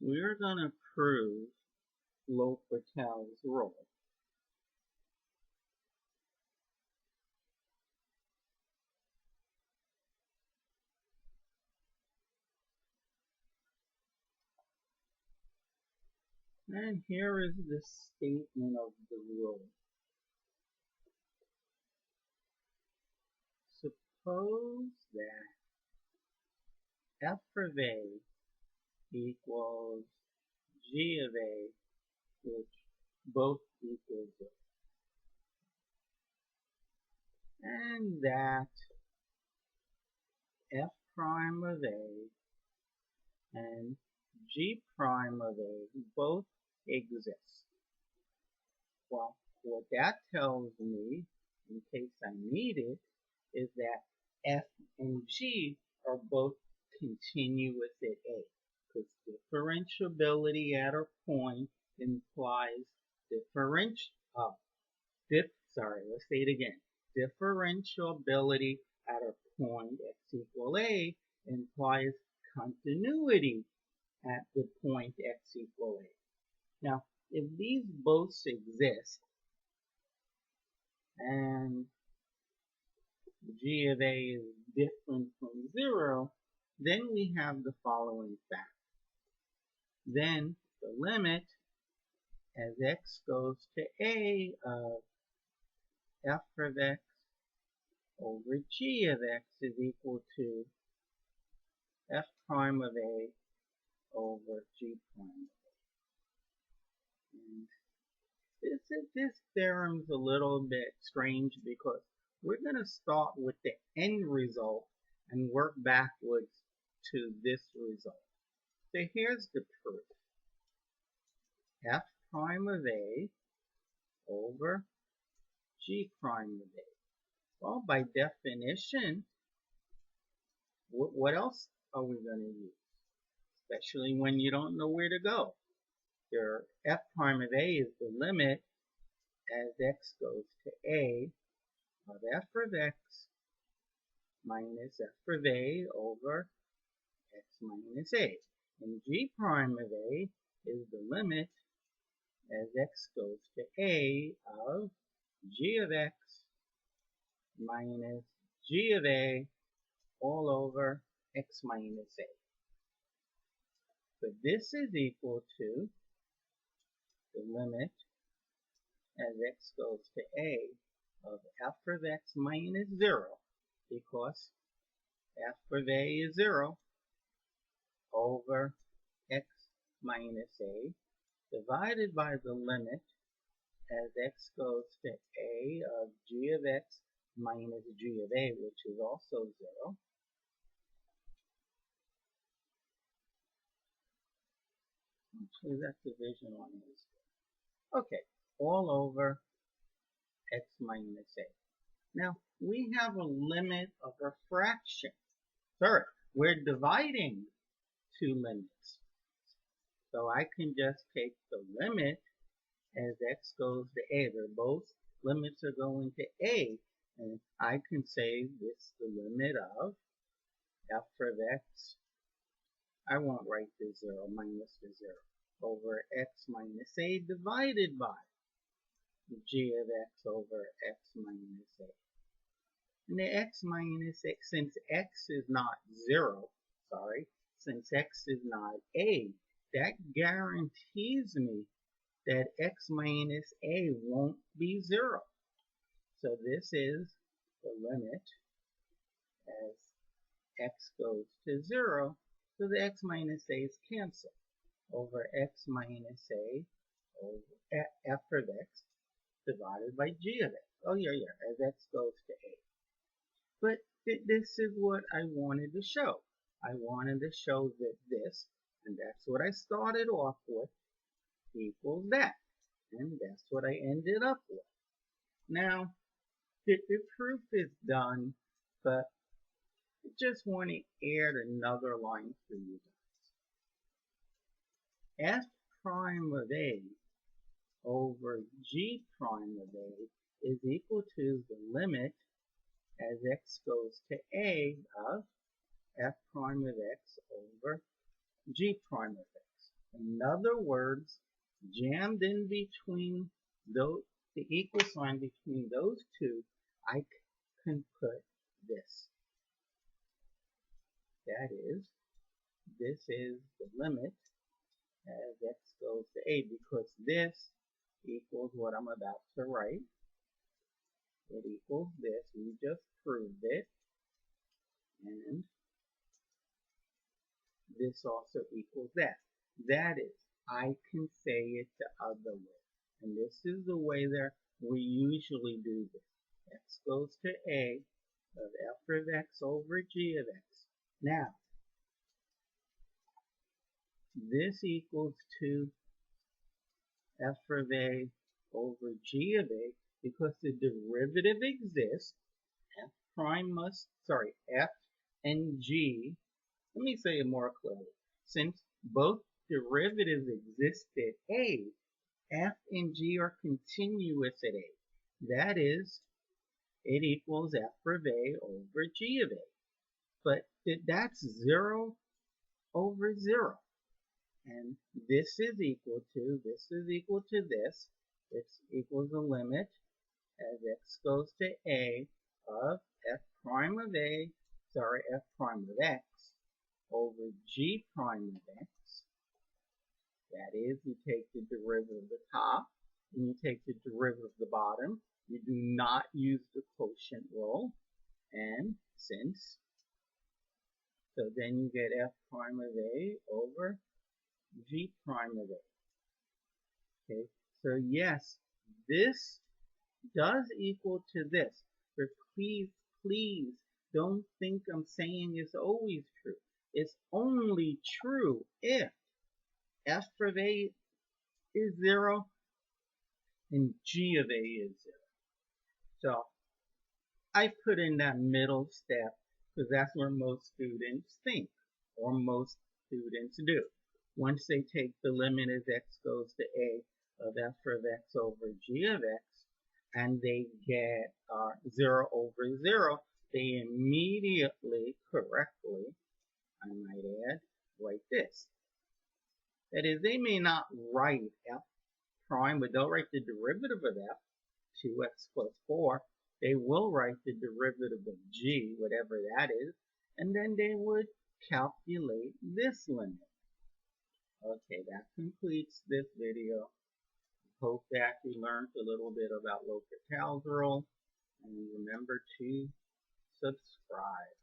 we're going to prove L'Hopital's rule. And here is the statement of the rule. Suppose that f of a equals g of a, which both equal 0. And that f prime of a and g prime of a both exist. Well, what that tells me, in case I need it, is that f and g are both continuous at a, because differentiability at a point implies let's say it again. Differentiability at a point x equal a implies continuity at the point x equal a. Now, if these both exist, and g of a is different from 0, then we have the following fact. Then the limit as x goes to a of f of x over g of x is equal to f prime of a over g prime of a. And this theorem's a little bit strange because we're going to start with the end result and work backwards to this result. So here's the proof. F prime of a over g prime of a. Well, by definition, what else are we going to use? Especially when you don't know where to go. Your f prime of a is the limit as x goes to a of f of x minus f of a over x minus a. And g prime of a is the limit as x goes to a of g of x minus g of a all over x minus a. So this is equal to the limit as x goes to a of f of x minus 0, because f of a is 0 over x minus a divided by the limit as x goes to a of g of x minus g of a, which is also 0. Actually, that division one is good. Okay, all over x minus a. Now, we have a limit of a fraction. Sorry, we're dividing two limits. So I can just take the limit as x goes to a. They're both limits are going to a. And I can say this is the limit of f of x. I won't write the 0, minus the 0, over x minus a divided by g of x over x minus a. And the x minus a, since x is not 0, since x is not a, that guarantees me that x minus a won't be 0. So this is the limit as x goes to 0, so the x minus a's cancel over x minus a over f of x divided by g of x. Oh yeah, as x goes to a. But this is what I wanted to show. I wanted to show that this, and that's what I started off with, equals that. And that's what I ended up with. Now, the proof is done, but I just want to add another line for you guys. F prime of a over g prime of a is equal to the limit as x goes to a of f prime of x over g prime of x. In other words, jammed in between those, the equal sign between those two, I can put this. That is, this is the limit as x goes to a, because this equals what I'm about to write. It equals this. We just proved it. And this also equals that. That is, I can say it the other way. And this is the way that we usually do this. X goes to a of f of x over g of x. Now, this equals to f of a over g of a because the derivative exists. F prime must, sorry, f and g. Let me say it more clearly. Since both derivatives exist at a, f and g are continuous at a. That is, it equals f of a over g of a. But that's 0 over 0. And this is equal to this. It's equals the limit as x goes to a of f prime of a, sorry, f prime of x over g prime of x. That is, you take the derivative of the top and you take the derivative of the bottom. You do not use the quotient rule. And since, so then you get f prime of a over g prime of a. Okay, so yes, this does equal to this. But please, please don't think I'm saying it's always true. It's only true if f of a is 0 and g of a is 0. So I put in that middle step because that's where most students think, or most students do. Once they take the limit as x goes to a of f of x over g of x, and they get 0 over 0, they immediately, correctly, I might add, write this. That is, they may not write f prime, but they'll write the derivative of f, 2x plus 4. They will write the derivative of g, whatever that is, and then they would calculate this limit. Okay, that completes this video. Hope that you learned a little bit about L'Hopital's rule, and remember to subscribe.